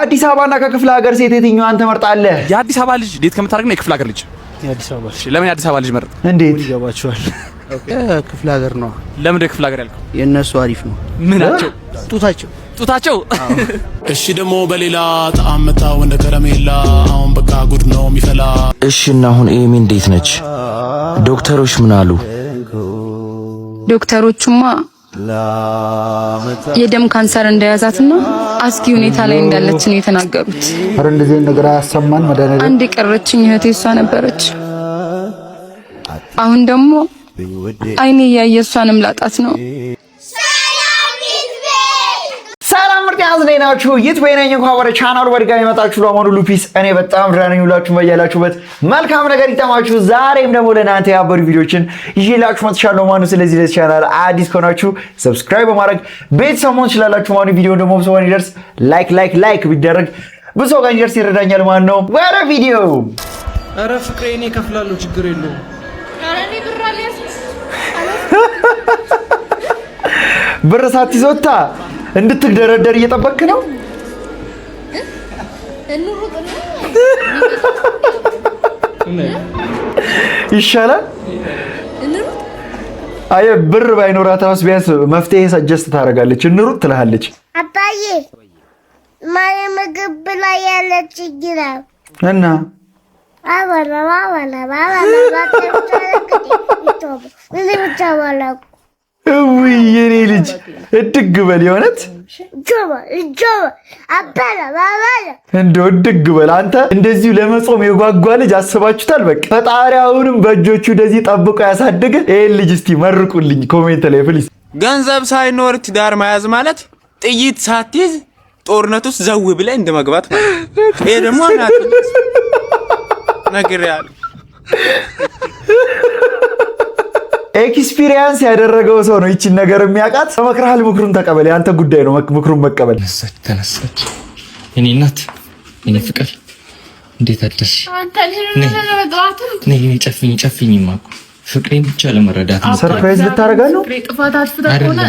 አዲስ አበባና ከክፍለ ሀገር ሴት የትኛዋን ትመርጣለህ? የአዲስ አበባ ልጅ ዴት ከምታደርግና የክፍለ ሀገር ልጅ? የአዲስ አበባ ልጅ። ለምን የአዲስ አበባ ልጅ መረጥ? እንዴት ይገባችኋል? ክፍለ ሀገር ነው። ለምን የክፍለ ሀገር ያልከው? የነሱ አሪፍ ነው። ምናቸው? ጡታቸው። እሺ ደግሞ በሌላ ተአምታው እንደ ከረሜላ አሁን በቃ ጉድ ነው የሚፈላ። እሺ እና አሁን ኤሚ እንዴት ነች? ዶክተሮች ምን አሉ? ዶክተሮቹማ የደም ካንሰር እንደያዛትና አስጊ ሁኔታ ላይ እንዳለች ነው የተናገሩት። አረ እንደዚህ ነገር አያሰማን መድኃኒዓለም። አንድ የቀረችኝ እህቴ እሷ ነበረች። አሁን ደግሞ አይኔ ያየ እሷንም ላጣት ነው። ሰላም ምርጥ ያዝነናችሁ ይትበይነኝ እንኳን ወደ ቻናሉ በድጋሚ መጣችሁ። ለማኑ ሉፒስ እኔ በጣም ደህና ነኝ። ሁላችሁም በያላችሁበት መልካም ነገር ይተማችሁ። ዛሬም ደግሞ ለእናንተ ያበሩ ቪዲዮችን ይዤላችሁ መጥቻለሁ ማለት ነው። ስለዚህ ለዚህ ቻናል አዲስ ከሆናችሁ ሰብስክራይብ በማድረግ ቤተሰብ መሆን ትችላላችሁ ማለት ነው። ቪዲዮ ደግሞ ብዙ ሰው ይደርስ ላይክ ቢደረግ ብዙ ሰው ጋር ይደርስ ይረዳኛል ማለት ነው። ወደ ቪዲዮ። አረ ፍቅሬ እኔ እከፍላለሁ ችግር የለውም። አረ እኔ ብር አለኝ። ብር ሳትይዞታ እንድትደረደር እየጠበክ ነው። ይሻላል። አየ ብር ባይኖራት ራስ ቢያንስ መፍትሄ ሰጀስት ታደርጋለች። እንሩጥ ትልሃለች። አባዬ ማን ምግብ ብላ ያለች ይግራ እና አባላ ውይ የኔ ልጅ እድግ በል የሆነት እንደው እድግ በል አንተ። እንደዚሁ ለመጾም የጓጓ ልጅ አስባችሁታል? በቃ ፈጣሪ አሁንም በእጆቹ እንደዚህ ጠብቆ ያሳደገ ይሄን ልጅ እስቲ መርቁልኝ ኮሜንት ላይ ፕሊዝ። ገንዘብ ሳይኖር ትዳር መያዝ ማለት ጥይት ሳትይዝ ጦርነት ውስጥ ዘው ብለህ እንደመግባት ማለት። ይሄ ደግሞ አናት ነገር ያለ ኤክስፒሪየንስ ያደረገው ሰው ነው ይቺን ነገር የሚያውቃት። ተመክረሃል፣ ምክሩን ተቀበል። ያንተ ጉዳይ ነው ምክሩን መቀበል። ተነሳች የኔ እናት የኔ ፍቅር እንዴት አደርሽ? ነይ ጨፍኝ ማኩ ፍቅሬን ብቻ ለመረዳት ነው። ሰርፕራይዝ ልታረጋት ነው። ጥፋት አጥፍተህ ሆነ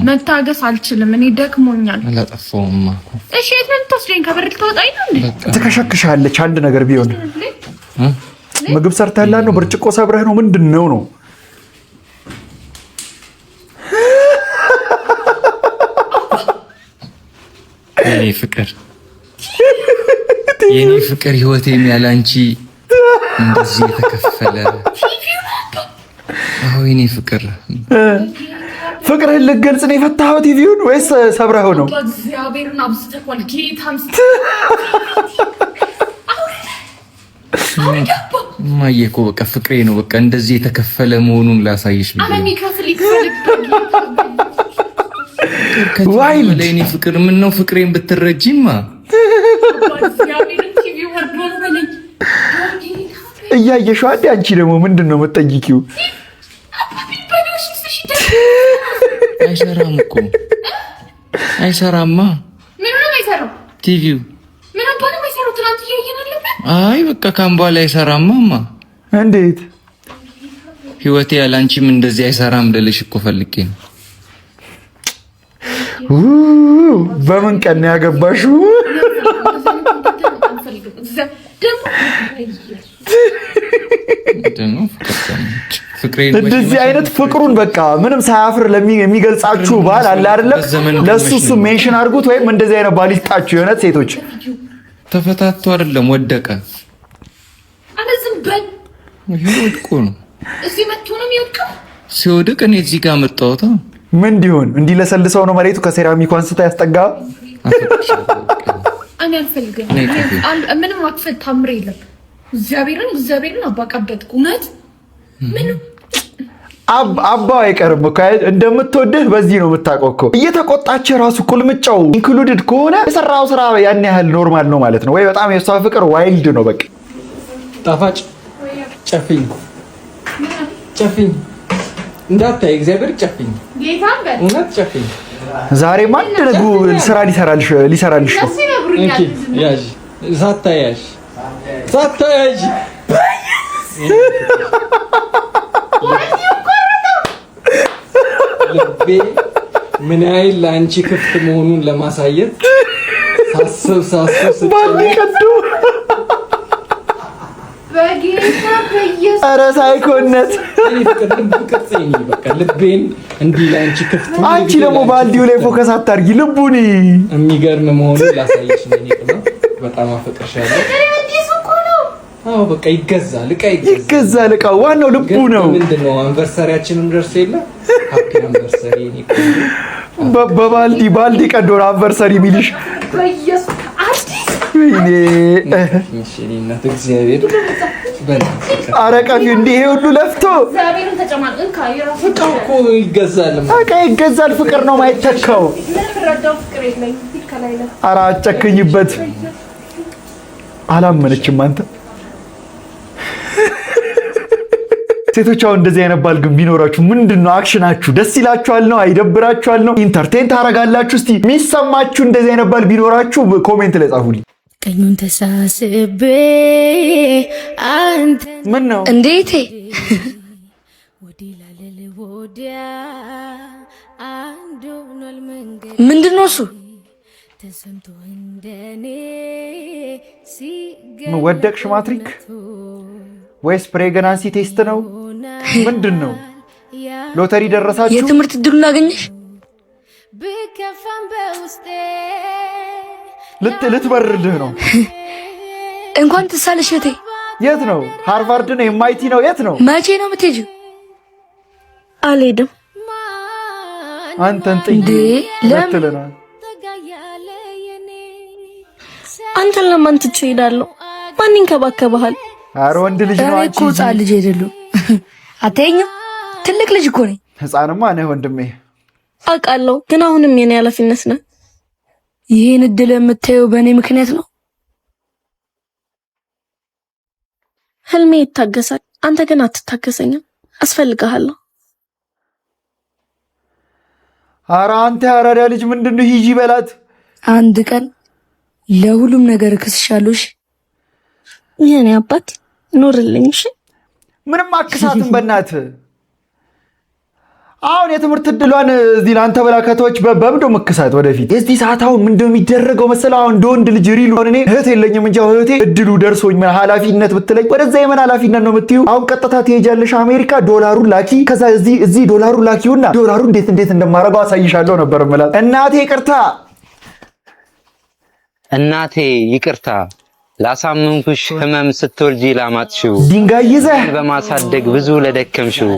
መታገስ አልችልም። እኔ ደክሞኛል። አላጠፋውም ማኩ። እሺ የት ነው የምትወስደኝ? ከበር ልትወጣኝ ነው እንዴ? ትከሸክሻለች። አንድ ነገር ቢሆን ምግብ ሰርተህላት ነው? ብርጭቆ ሰብረህ ነው? ምንድነው ነው? የኔ ፍቅር ህይወቴም ያላንቺ እንደዚህ የተከፈለ። አዎ የኔ ፍቅር ፍቅርህን ልትገልጽ ነው የፈታኸው ቲቪውን ወይስ ሰብረኸው ነው? እግዚአብሔርን አብዝተኳል ጌታም ማየ እኮ በቃ ፍቅሬ ነው። በቃ እንደዚህ የተከፈለ መሆኑን ላሳይሽ ብዬ አለኝ። ዋይልድ ለኔ ፍቅር ምን ነው ፍቅሬን ብትረጂማ። እያየሽው አይደል? አንቺ ደግሞ ምንድነው የምትጠይቂው? አይሰራም እኮ አይሰራማ። ምን ነው አይሰራው? ቲቪው ምን አባን አይሰራው? ትናንት እያየን ነበር። አይ በቃ ካምባላ አይሰራማማ። እንዴት ህይወቴ ያላንቺም እንደዚህ አይሰራም ልልሽ እኮ ፈልጌ ነው። በምን ቀን ያገባሽው? እንደዚህ አይነት ፍቅሩን በቃ ምንም ሳያፍር የሚገልጻችሁ ባል አለ አይደለም? ለሱ እሱ ሜንሽን አድርጉት፣ ወይም እንደዚህ አይነት ባል ይስጣችሁ። የሆነት ሴቶች ተፈታቱ አይደለም ወደቀ። አለዝም በል ይወድቁ ነው። እዚህ መጥቶ ነው የሚወድቀው። ሲወድቅ እኔ እዚህ ጋር መጣሁት። ምን እንዲሆን እንዲለሰልሰው ነው መሬቱ ከሴራሚኩ አንስታ ያስጠጋ። እኔ አልፈልግም። ምንም አትፈል ታምር የለም። እግዚአብሔርን አባቀበጥኩ። እውነት ምንም አባው አይቀርም እኮ እንደምትወድህ በዚህ ነው የምታውቀው እኮ። እየተቆጣች ራሱ ቁልምጫው ኢንክሉድድ ከሆነ የሰራው ስራ ያን ያህል ኖርማል ነው ማለት ነው ወይ? በጣም የሷ ፍቅር ዋይልድ ነው በቃ። ጣፋጭ ጨፍኝ እንዳታይ እግዚአብሔር ጨፍኝ ጌታን በል እውነት ጨፍኝ። ዛሬ ማን ደጉ ስራ ሊሰራልሽ ነው። እንኪ ያዥ ሳታያሽ ልቤ ምን ያህል ለአንቺ ክፍት መሆኑን ለማሳየት ሳስብ ባልቀዱ ኧረ ሳይኮነት ልቤን እንዲህ ለአንቺ ክፍት አንቺ ደግሞ ባልዲው ላይ ፎከስ አታርጊ ልቡን የሚገርም መሆኑን ላሳየሽ ነው። በጣም አፈቅርሻለሁ። አዎ በቃ ይገዛል እቃ ዋናው ልቡ ነው። ምንድነው አንቨርሰሪያችንን ደርሶ የለ ሃፒ አንቨርሰሪ በባልዲ ቀዶ አንቨርሰሪ ሚልሽ በኢየሱስ አዲስ እናት እግዚአብሔር አረቀፊ እንዲህ ሁሉ ለፍቶ እግዚአብሔርን ተጨማቅን ካይራሱ እኮ ይገዛል። በቃ ይገዛል። ፍቅር ነው ማይተካው። ረዳው ፍቅር የለኝ ይከላይለ ኧረ አጨክኝበት። አላመነችም አንተ ሴቶች አሁን እንደዚህ አይነት ባል ግን ቢኖራችሁ ምንድነው አክሽናችሁ? ደስ ይላችኋል ነው? አይደብራችኋል ነው? ኢንተርቴን ታረጋላችሁ? እስቲ የሚሰማችሁ እንደዚህ አይነት ባል ቢኖራችሁ ኮሜንት ላይ ጻፉልኝ። ቀኙን ተሳስቤ አንተ ምን ነው እንዴት ምንድነው እሱ? ወደቅሽ ማትሪክ ወይስ ፕሬግናንሲ ቴስት ነው? ምንድነው? ሎተሪ ደረሳችሁ? የትምህርት እድሉን አገኘሽ? ልትበርልህ ነው። እንኳን ትሳለሽ እቴ። የት ነው? ሃርቫርድ ነው? ኤምአይቲ ነው? የት ነው? መቼ ነው የምትሄጂው? አልሄድም። አንተን ጥዬ ለትለና አንተን ለማን ትቼ እሄዳለሁ? ማን ይንከባከብሃል? ኧረ ወንድ ልጅ ነው። አንቺ ህፃን ልጅ አይደለም። አትይኝም? ትልቅ ልጅ እኮ ነኝ። ህፃንማ ነህ ወንድሜ። አውቃለሁ፣ ግን አሁንም የኔ ኃላፊነት ነው። ይህን እድል የምታየው በእኔ ምክንያት ነው። ህልሜ ይታገሳል፣ አንተ ግን አትታገሰኝም። አስፈልግሃለሁ። ኧረ አንተ ያራዳ ልጅ ምንድነው? ሂጂ በላት። አንድ ቀን ለሁሉም ነገር እክስሻለሁ። እሺ የኔ አባት ኑርልኝ። እሺ ምንም አክሳትም በእናትህ። አሁን የትምህርት እድሏን እዚህ ላንተ በላከቶች በምንድን ነው መክሳት? ወደፊት የዚህ ሰዓት አሁን ምንድን ነው የሚደረገው መሰለህ? አሁን እንደ ወንድ ልጅ ሪሉ እኔ እህት የለኝም እንጂ እህቴ እድሉ ደርሶኝ ምን ኃላፊነት ብትለኝ ወደዛ የምን ኃላፊነት ነው የምትይው? አሁን ቀጥታ ትሄጃለሽ አሜሪካ፣ ዶላሩን ላኪ፣ ከዛ እዚህ ዶላሩን ላኪውና ዶላሩ እንዴት እንደማረገው አሳይሻለሁ ነበር ማለት። እናቴ ይቅርታ ላሳመንኩሽ ህመም ስትወልጂ ላማጥሽው ድንጋይ ይዘህ በማሳደግ ብዙ ለደከምሽው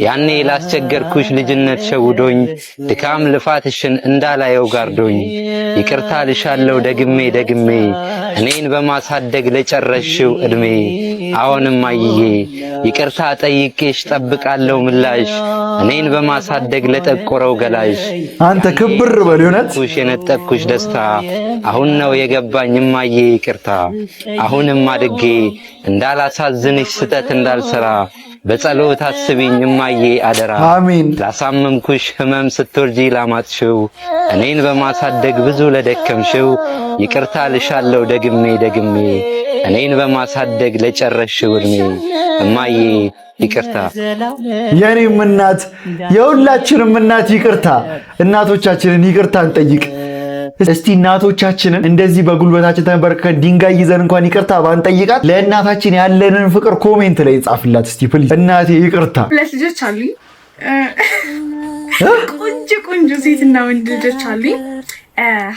ያኔ ላስቸገርኩሽ ልጅነት ሸውዶኝ ድካም ልፋትሽን እንዳላየው ጋርዶኝ ይቅርታ ልሻለው ደግሜ እኔን በማሳደግ ለጨረሽው እድሜ አሁንም አይዬ ይቅርታ ጠይቄሽ ጠብቃለሁ ምላሽ እኔን በማሳደግ ለጠቆረው ገላሽ አንተ ክብር በልዩነት የነጠቅኩሽ ደስታ አሁን ነው የገባኝ እማዬ ይቅርታ አሁንም አድጌ እንዳላሳዝንሽ ስተት እንዳልሰራ በጸሎት አስቢኝ እማዬ አደራ። አሜን። ላሳመምኩሽ ህመም ስትወልጂ ላማጥሽው እኔን በማሳደግ ብዙ ለደከምሽው ይቅርታ ልሻለው ደግሜ እኔን በማሳደግ ለጨረሽው እድሜ እማዬ ይቅርታ። የኔም እናት የሁላችንም እናት ይቅርታ። እናቶቻችንን ይቅርታ እንጠይቅ። እስቲ እናቶቻችንን እንደዚህ በጉልበታችን ተንበርከን ድንጋይ ይዘን እንኳን ይቅርታ ባንጠይቃት ለእናታችን ያለንን ፍቅር ኮሜንት ላይ ጻፍላት እስቲ ፕሊዝ። እናቴ ይቅርታ። ሁለት ልጆች አሉኝ። ቆንጆ ሴትና ወንድ ልጆች አሉኝ።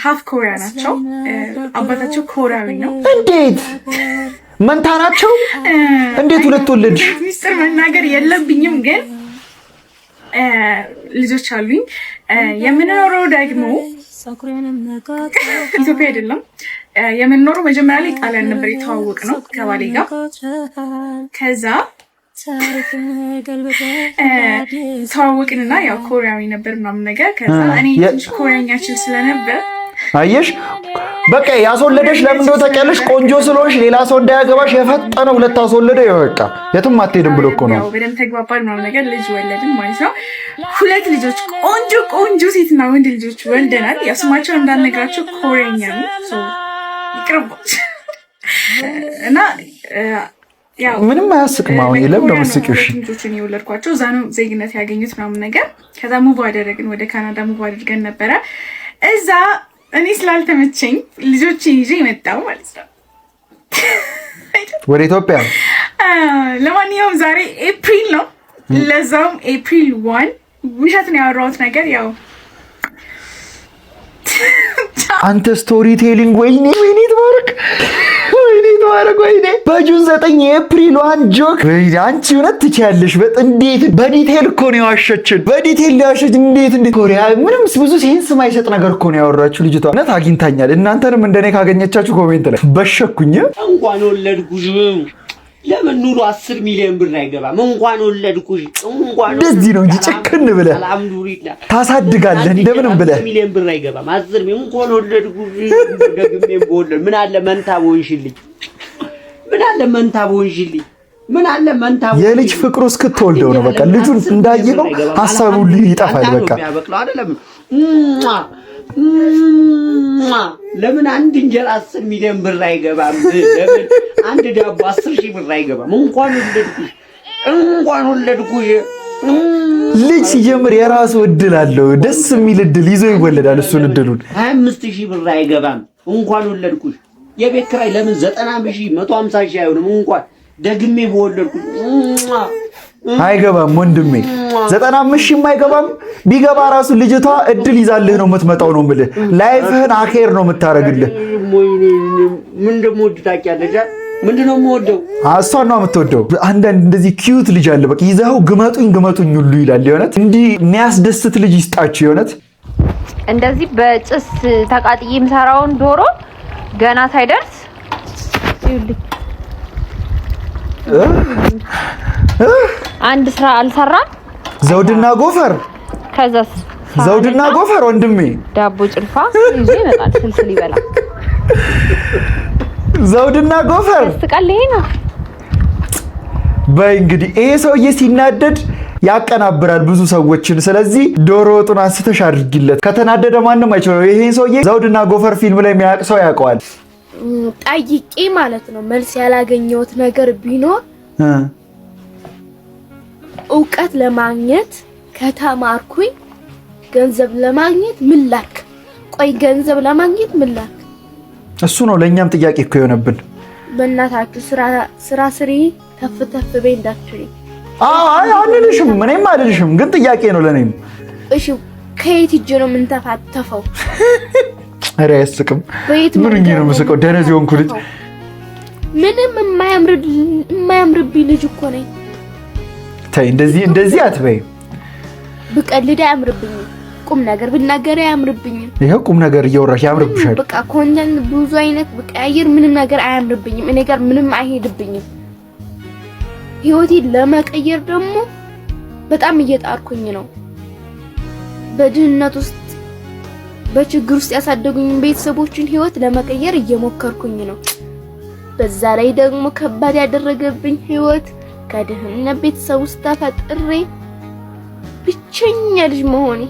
ሃፍ ኮሪያ ናቸው። አባታቸው ኮሪያዊ ነው። እንዴት መንታ ናቸው? እንዴት ሁለት ወለድሽ? ሚስጥር መናገር የለብኝም ግን ልጆች አሉኝ። የምንኖረው ደግሞ ኢትዮጵያ አይደለም የምንኖረው። መጀመሪያ ላይ ጣሊያን ነበር የተዋወቅ ነው ከባሌ ጋር። ከዛ ተዋወቅንና ያው ኮሪያዊ ነበር ምናምን ነገር። ከዛ እኔ ትንሽ ኮሪያኛችን ስለነበር አየሽ በቃ ያስወለደሽ ለምን እንደው ታውቂያለሽ? ቆንጆ ስለሆንሽ ሌላ ሰው እንዳያገባሽ የፈጠነ ሁለት አስወለደ። ይወጣ የትም አትሄድም ብሎ እኮ ነው። ያው በደንብ ተግባባን ምናምን ነገር ልጅ ወለድን ማለት ነው። ሁለት ልጆች ቆንጆ ሴትና ወንድ ልጆች ወልደናል። ያው ስማቸውን እንዳልነግራቸው ኮሪያኛ ነው። ይቅርባች እና ምንም አያስቅም። አሁን የለም ነው መስቂው። እሺ ልጆችን የወለድኳቸው እዛ ነው ዜግነት ያገኙት ምናምን ነገር። ከዛ ሙቭ አደረግን ወደ ካናዳ ሙቭ አድርገን ነበረ። እዛ እኔ ስላልተመቸኝ ልጆችን ይዤ መጣሁ ማለት ነው ወደ ኢትዮጵያ። ለማንኛውም ዛሬ ኤፕሪል ነው፣ ለዛውም ኤፕሪል 1 ውሸት ነው ያወራሁት ነገር ያው አንተ ስቶሪ ቴሊንግ ወይኔ ተባረክ በጁን 9 ኤፕሪል 1 ጆክ አንቺ እውነት ትችያለሽ። እንዴት በዲቴል እኮ ነው ያዋሸችን፣ በዲቴል ያዋሸች እንዴት ኮሪያ ምንም ብዙ ሴንስ ማይሰጥ ነገር እኮ ነው ያወራችሁ ልጅቷ። እውነት አግኝታኛል። እናንተንም እንደኔ ካገኘቻችሁ ኮሜንት ላይ በሸኩኝ። እንኳን ወለድኩሽ ለምን ኑሮ 10 ሚሊዮን ብር አይገባም? እንኳን ወለድኩሽ እንኳን እንደዚህ ነው እንጂ ጨክን ብለህ አልሐምዱሊላህ ታሳድጋለህ እንደምንም ብለህ 10 ሚሊዮን ብር አይገባም። 10 ሚሊዮን እንኳን ወለድኩሽ ደግሜ በወለድ ምን አለ መንታ ቦንሽልኝ፣ ምን አለ መንታ ቦንሽልኝ፣ ምን አለ መንታ የልጅ ፍቅሩ እስክትወልደው ነው በቃ ልጁን እንዳየነው ሐሳቡ ይጠፋል በቃ ያበቅለው አይደለም። ለምን አንድ እንጀራ 10 ሚሊዮን ብር አይገባም? ለምን አንድ ዳቦ 10 ሺህ ብር አይገባም? እንኳን ወለድኩሽ ልጅ ሲጀምር የራሱ እድል አለው። ደስ የሚል እድል ይዞ ይወለዳል። እሱን እድሉን 25 ሺህ ብር አይገባም? እንኳን ወለድኩሽ። የቤት ኪራይ ለምን 90 ሺህ 150 ሺህ አይሆንም? እንኳን ደግሜ በወለድኩሽ አይገባም ወንድሜ 95 ሺህ አይገባም። ቢገባ ራሱ ልጅቷ እድል ይዛልህ ነው የምትመጣው ነው የምልህ። ላይፍህን አኬር ነው የምታረግልህ። ምን እንደምወድ ታውቂያለሽ? ምንድነው የምወደው? እሷን ነው የምትወደው። አንዳንድ እንደዚህ ኪዩት ልጅ አለ በቃ ይዘኸው ግመጡኝ ሁሉ ይላል። የሆነት እንዲህ የሚያስደስት ልጅ ይስጣችሁ። የሆነት እንደዚህ በጭስ ተቃጥዬ የምሰራውን ዶሮ ገና ሳይደርስ ይልኝ አንድ ስራ አልሰራም። ዘውድና ጎፈር ከዛስ ዘውድና ጎፈር ወንድሜ ዳቦ ጭልፋ ይዤ ይመጣል። ስልስል ይበላ ዘውድና ጎፈር ስቀልኝ ነው። በይ እንግዲህ ይሄ ሰውዬ ሲናደድ ያቀናብራል ብዙ ሰዎችን። ስለዚህ ዶሮ ወጡን አንስተሽ አድርጊለት። ከተናደደ ማንም አይችልም። ይሄ ሰውዬ ዘውድና ጎፈር ፊልም ላይ የሚያውቅ ሰው ያውቀዋል። ጠይቄ ማለት ነው መልስ ያላገኘሁት ነገር ቢኖር እውቀት ለማግኘት ከተማርኩኝ ገንዘብ ለማግኘት ምን ላክ? ቆይ ገንዘብ ለማግኘት ምን ላክ? እሱ ነው ለኛም ጥያቄ እኮ የሆነብን። በእናታችሁ ስራ ስሪ ተፍ በይ እንዳትሪ። አይ አንልሽም፣ ምንም አይደልሽም፣ ግን ጥያቄ ነው ለኔም። እሺ ከየት ሂጅ ነው ምን ተፋተፈው? አረ አያስቅም። ምን ነው የምስቀው? ደረዝ የሆንኩ ልጅ ምንም የማያምርብኝ ልጅ እኮ ነኝ። ተይ እንደዚህ አትበይ። ብቀልድ አያምርብኝ፣ ቁም ነገር ብናገር አያምርብኝ። ይሄው ቁም ነገር እያወራሽ ያምርብሻል። በቃ ኮንተንት ብዙ አይነት ብቀያየር ምንም ነገር አያምርብኝም። እኔ ጋር ምንም አይሄድብኝም። ህይወቴን ለመቀየር ደግሞ በጣም እየጣርኩኝ ነው። በድህነት ውስጥ በችግር ውስጥ ያሳደጉኝ ቤተሰቦችን ህይወት ለመቀየር እየሞከርኩኝ ነው። በዛ ላይ ደግሞ ከባድ ያደረገብኝ ህይወት ከድህነት ቤተሰብ ውስጥ ተፈጥሬ ብቸኛ ልጅ መሆኔ።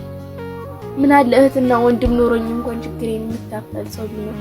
ምን አለ እህትና ወንድም ኖሮኝ እንኳን ችግሬን የምታፈል ሰው ቢኖር።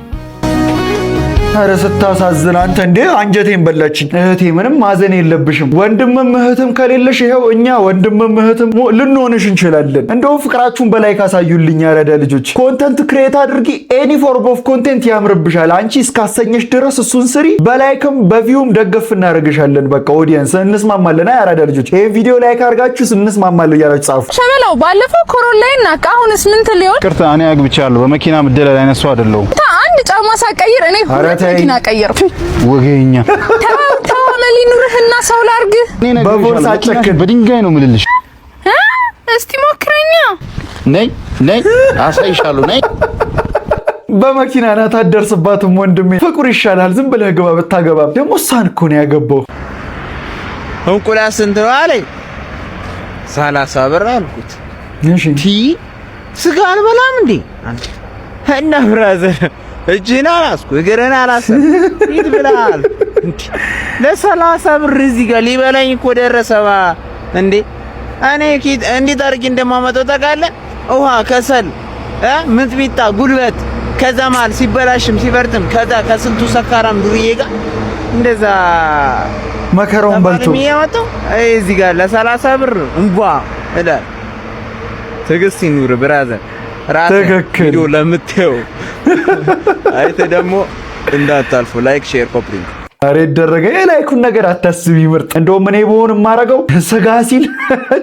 አረ ስታሳዝን አንተ እንዴ! አንጀቴን በላችኝ። እህቴ ምንም ማዘን የለብሽም። ወንድምም እህትም ከሌለሽ ይሄው እኛ ወንድምም እህትም ልንሆንሽ እንችላለን። እንደው ፍቅራችሁን በላይ ካሳዩልኝ ያረዳ ልጆች። ኮንተንት ክሬት አድርጊ። ኤኒ ፎርም ኦፍ ኮንተንት ያምርብሻል። አንቺ እስካሰኘሽ ድረስ እሱን ስሪ። በላይክም በቪውም ደገፍ እናደርግሻለን። በቃ ኦዲየንስ እንስማማለን። ያረዳ ልጆች ይሄ ቪዲዮ ላይክ አድርጋችሁ እንስማማለን እያላችሁ ጻፉ። ሸበላው ባለፈው ኮሮላይና አሁንስ ምን ትሊዮን? ቅርታ እኔ አግብቻለሁ። በመኪና ምድለል አይነት ሰው አይደለሁም። አንድ ጫማ ሳቀይር እኔ መኪና ቀየርኩ። ወገኛ ተዋመሊ ኑርህና ሰው ላርግ። በቦርሳ ጨክን በድንጋይ ነው ምልልሽ። እስቲ ሞክረኛ። ነይ አሳይሻለሁ። ነይ በመኪና ናት አትደርስባትም። ወንድሜ ፍቅሩ ይሻላል። ዝም ብለህ ግባ። ብታገባ ደግሞ እሷን እኮ ነው ያገባው። እንቁላል ስንት ነው አለኝ። 30 ብር አልኩት። እሺ ስጋ አልበላም እንዴ እና ብራዘር እጅህን አላስኩ እግርህን አላስኩ ሂድ ብለሃል ለ30 ብር እዚህ ጋር ሊበላኝ እኮ ደረሰባ እንዴ። እኔ ኪት እንዴት አድርጌ እንደማመጣው ታውቃለህ? ውሃ፣ ከሰል፣ ምጥሚጣ፣ ጉልበት ከዛ ማል ሲበላሽም ሲበርጥም ከዛ ከስንቱ ሰካራም ዱርዬ ጋር እንደዛ መከራውን በልቶ የሚያወጣው እዚህ ጋር ለ30 ብር እንቧ እዳ ትግስት ይኑር ብራዘር። ትክክል ለምትየው አይተ ደግሞ እንዳታልፉ ላይክ ሼር ኮፕሊንግ አሬ ደረገ የላይኩን ነገር አታስቢ ምርጥ። እንደውም እኔ በሆን ማረገው ስጋ ሲል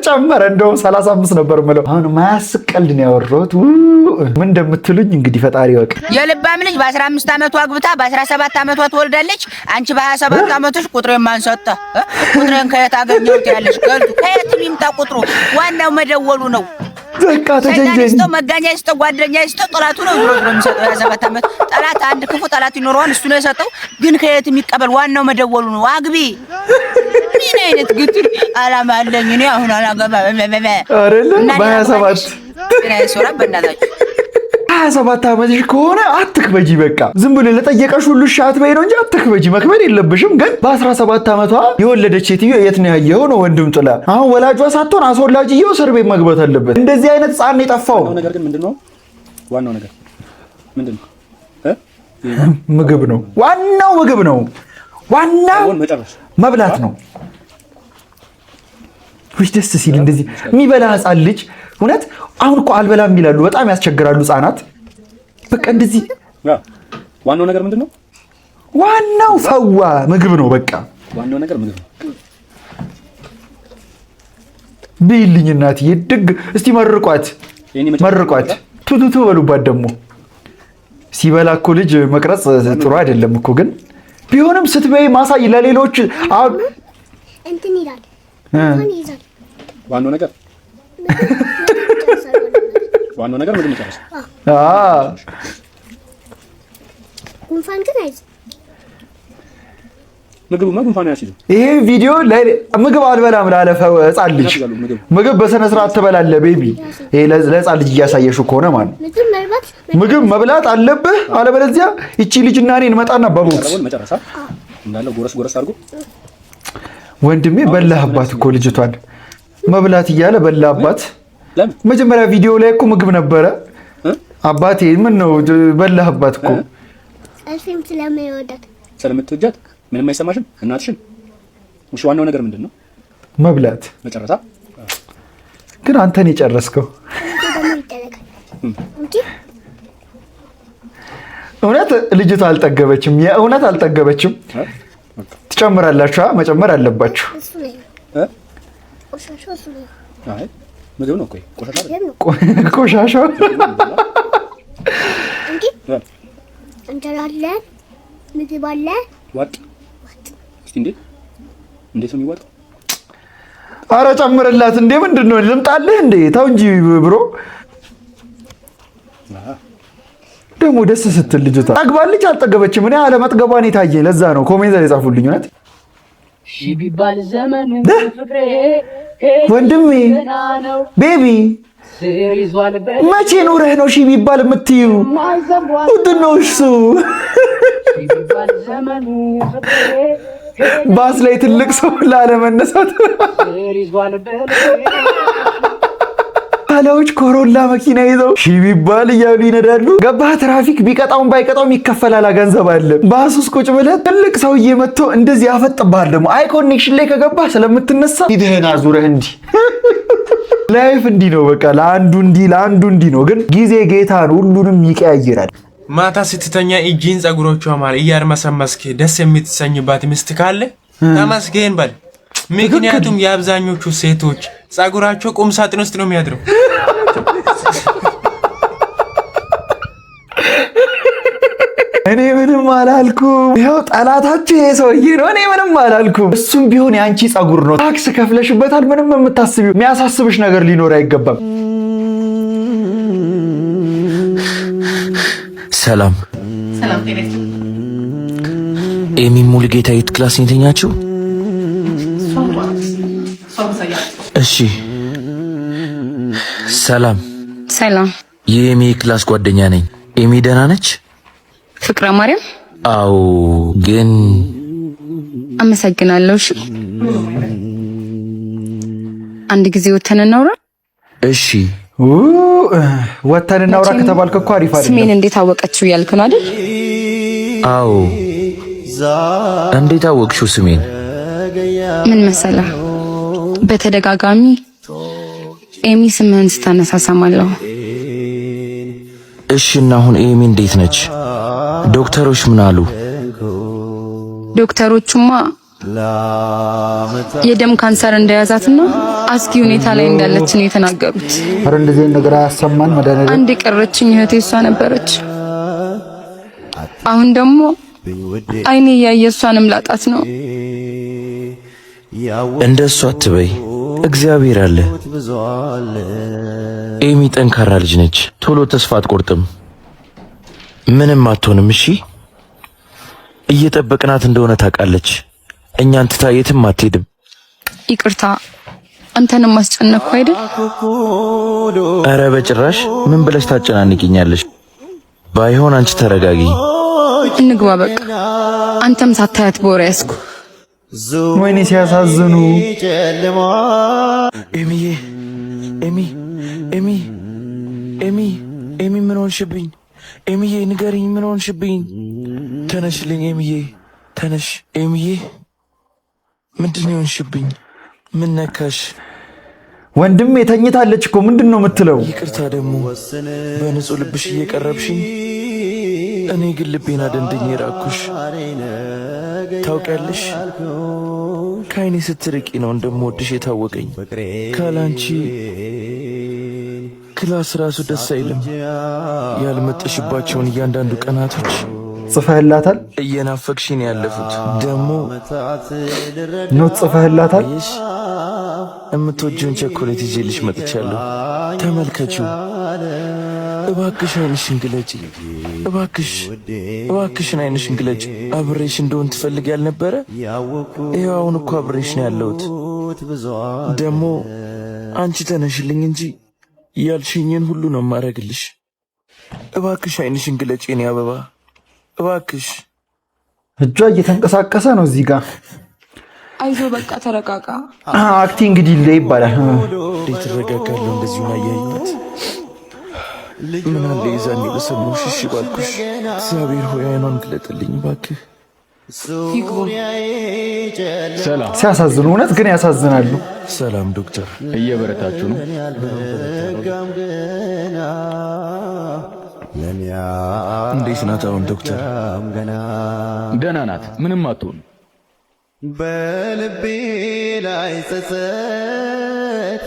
ጨመረ። እንደውም 35 ነበር ማለት አሁን ማያስቅ ቀልድ ነው ያወራሁት። ምን እንደምትሉኝ እንግዲህ ፈጣሪ ያውቅ። የልባም ልጅ በ15 ዓመቷ አግብታ በ17 ዓመቷ ትወልዳለች። አንቺ በ27 ዓመትሽ ቁጥሬን ማን ሰጠ? ቁጥሬን ከየት አገኘሁት ያለሽ ገልጡ። ከየት ይምጣ ቁጥሩ? ዋናው መደወሉ ነው። በቃ ተጀጀኝ መጋኛ ይስጠው ጓደኛ ይስጠው ጠላቱ ነው ብሎ የሚሰጠው። ያ7 ዓመት ጠላት አንድ ክፉ ጠላት ይኖረዋል። እሱ ነው የሰጠው። ግን ከየት የሚቀበል ዋናው መደወሉ ነው። አግቢ ምን አይነት ግትር አላማ አለኝ እኔ አሁን አላገባ አይደለም በ27 ግን አይሶራ በእናታችሁ 27 ዓመትሽ ከሆነ አትክበጂ። በቃ ዝም ብሎ ለጠየቀሽ ሁሉ ሻት በይ ነው እንጂ አትክበጂ። መክበር የለብሽም። ግን በ17 ዓመቷ የወለደች ሴትዮ የት ነው ያየው ነው ወንድም ጥላ። አሁን ወላጇ ሳትሆን አስወላጅየው እስር ቤት መግባት አለበት። እንደዚህ አይነት ጻን የጠፋው ነገር ግን ምንድነው? ዋናው ነገር ምንድነው? ምግብ ነው። ዋናው ምግብ ነው። ዋናው መብላት ነው። ወይስ ደስ ሲል እንደዚህ የሚበላ ህፃን ልጅ እውነት አሁን እኮ አልበላም ይላሉ። በጣም ያስቸግራሉ ህፃናት። በቃ እንደዚህ ዋናው ነገር ምንድነው? ዋናው ፈዋ ምግብ ነው። በቃ ዋናው ነገር ምግብ ነው። ቢልኝ እናትዬ ድግ እስቲ መርቋት ቱቱቱ በሉባት። ደግሞ ሲበላ እኮ ልጅ መቅረጽ ጥሩ አይደለም እኮ። ግን ቢሆንም ስትበይ ማሳይ ለሌሎች እንትን ይላል ይዛል። ዋናው ነገር ምንድን ነው? ጉንፋን ግን አይዝ ጉንፋን ያሲዝ። ይሄ ቪዲዮ ምግብ አልበላም ላለ ህፃን ልጅ ምግብ በስነ ስርዓት ትበላለህ ቤቢ። ይሄ ለህፃን ልጅ እያሳየሽው ከሆነ ማለት ምግብ መብላት አለብህ። አለበለዚያ እቺ ልጅና እኔ እንመጣና በቦክስ እንዳለ ጎረስ አድርጎ ወንድሜ በላህባት እኮ ልጅቷን መብላት እያለ በላህባት። መጀመሪያ ቪዲዮ ላይ እኮ ምግብ ነበረ። አባቴ ምን ነው በላህባት እኮ። አልፈም ስለምትወጃት ምንም አይሰማሽም እናትሽን። እሺ ዋናው ነገር ምንድነው? መብላት መጨረሻ። ግን አንተን የጨረስከው እውነት ልጅቷ አልጠገበችም። የእውነት አልጠገበችም። ትጨምራላችሁ። መጨመር አለባችሁ። አይ ምግብ ነው እኮ ቆሻሻው። እንጀራ አለ፣ ምግብ አለ። ዋጥ እስቲ እንዴት ነው የሚዋጣው? ኧረ ጨምርላት እንዴ! ምንድን ነው ልምጣልህ እንዴ? ተው እንጂ ብሮ። ደግሞ ደስ ስትል ልጅቷ ጠግባለች አልጠገበችም? እኔ አለመጥገቧን የታየኝ ለዛ ነው ኮሜንት ላይ ጻፉልኝ። እውነት ቢባል ዘመኑ ፍቅሬ ወንድሜ ቤቢ መቼ ኑረህ ነው ሺ ቢባል የምትይው? ምንድን ነው እሱ? ባስ ላይ ትልቅ ሰው ላለመነሳት ባለዎች ኮሮላ መኪና ይዘው ሺ ቢባል እያሉ ይነዳሉ። ገባህ? ትራፊክ ቢቀጣውም ባይቀጣውም ይከፈላል፣ ገንዘብ አለ። ባስ ውስጥ ቁጭ ብለህ ትልቅ ሰውዬ መጥቶ እንደዚህ ያፈጥብሃል። ደግሞ አይ ኮኔክሽን ላይ ከገባህ ስለምትነሳ ይድህና ዙረህ እንዲህ ላይፍ እንዲህ ነው። በቃ ለአንዱ እንዲህ ነው። ግን ጊዜ ጌታን ሁሉንም ይቀያይራል። ማታ ስትተኛ እጅን ጸጉሮቿ ማር እያርመሰመስክ ደስ የምትሰኝባት ሚስት ካለ ተመስገን በል። ምክንያቱም የአብዛኞቹ ሴቶች ጸጉራቸው ቁም ሳጥን ውስጥ ነው የሚያድረው። እኔ ምንም አላልኩም። ይኸው ጠላታችሁ ይሄ ሰውዬ ነው። እኔ ምንም አላልኩም። እሱም ቢሆን የአንቺ ጸጉር ነው። ታክስ ከፍለሽበታል። ምንም የምታስቢው የሚያሳስብሽ ነገር ሊኖር አይገባም። ሰላም ኤሚ ሙሉጌታ የት ክላስ ነው የተኛችው? እሺ ሰላም የኤሚ ክላስ ጓደኛ ነኝ። ኤሚ ደህና ነች? ፍቅረ ማርያም? አዎ ግን አመሰግናለሁ። እሺ አንድ ጊዜ ወተን እናውራ። እሺ ወተን እናውራ ከተባልክ እኮ አሪፍ አይደል? ስሜን እንዴት አወቀችው ያልክ ነው አይደል? አዎ እንዴት አወቅሽው ስሜን? ምን መሰለህ በተደጋጋሚ ኤሚ ስምህን ስታነሳሳማለሁ። እሺ እና አሁን ኤሚ እንዴት ነች? ዶክተሮች ምን አሉ? ዶክተሮቹማ የደም ካንሰር እንደያዛትና አስጊ ሁኔታ ላይ እንዳለች ነው የተናገሩት። አረ እንደዚህ ነገር አያሰማን መድኃኒዓለም። አንድ የቀረችኝ እህቴ እሷ ነበረች። አሁን ደግሞ አይኔ ያየ እሷንም ላጣት ነው። እንደሱ አትበይ፣ እግዚአብሔር አለ። ኤሚ ጠንካራ ልጅ ነች፣ ቶሎ ተስፋ አትቆርጥም፣ ምንም አትሆንም። እሺ እየጠበቅናት እንደሆነ ታውቃለች። እኛን ትታ የትም አትሄድም። ይቅርታ አንተንም ማስጨነቅኩ አይደል? አረ በጭራሽ። ምን ብለሽ ታጨናንቂኛለሽ? ባይሆን አንቺ ተረጋጊ። እንግባ በቃ። አንተም ሳታያት በወሬ ያስኩ። ወይኔ ሲያሳዝኑ። ኤሚዬ ኤሚ ኤሚ ኤሚ ኤሚ ምን ሆንሽብኝ? ኤሚዬ ንገሪኝ፣ ምን ሆንሽብኝ? ተነሽልኝ ኤሚዬ፣ ተነሽ ኤሚዬ። ምንድን ነው የሆንሽብኝ? ምን ነካሽ? ወንድሜ ተኝታለች እኮ ምንድን ነው የምትለው? ይቅርታ ደግሞ በንጹህ ልብሽ እየቀረብሽኝ፣ እኔ ግን ልቤን አደንድኜ ራኩሽ። ታውቂያለሽ ከአይኔ ስትርቂ ነው እንደምወድሽ የታወቀኝ። ካላንቺ ክላስ ራሱ ደስ አይልም። ያልመጠሽባቸውን እያንዳንዱ ቀናቶች ጽፈህላታል? እየናፈቅሽኝ ያለፉት ደግሞ ኖት ጽፈህላታል? የምትወጂውን ቸኮሌት ይዤልሽ መጥቻለሁ። ተመልከቺው። እባክሽ አይንሽን ግለጪ። እባክሽ እባክሽን አይንሽን ግለጪ። አብሬሽ እንደሆን ትፈልጊ ያልነበረ? ይኸው አሁን እኮ አብሬሽ ነው ያለሁት። ደግሞ አንቺ ተነሽልኝ እንጂ ያልሽኝን ሁሉ ነው ማረግልሽ። እባክሽ አይንሽን ግለጪ የኔ አበባ እባክሽ። እጇ እየተንቀሳቀሰ ነው እዚህ ጋር። አይዞ በቃ ተረጋጋ። አክቲንግ ዲሌ ይባላል። እንዴት ተረጋጋለሁ እንደዚህ ነው ያያይናት። ምን አለ ይዛኔ በሰማሁሽ እሺ ባልኩሽ። እግዚአብሔር ሆይ አይኗን ግለጥልኝ እባክህ። ሰላም። ሲያሳዝኑ፣ እውነት ግን ያሳዝናሉ። ሰላም ዶክተር፣ እየበረታችሁ ነው? እንዴት ናት አሁን ዶክተር? ደህና ናት፣ ምንም አትሆን። በልቤ ላይ ጸጸት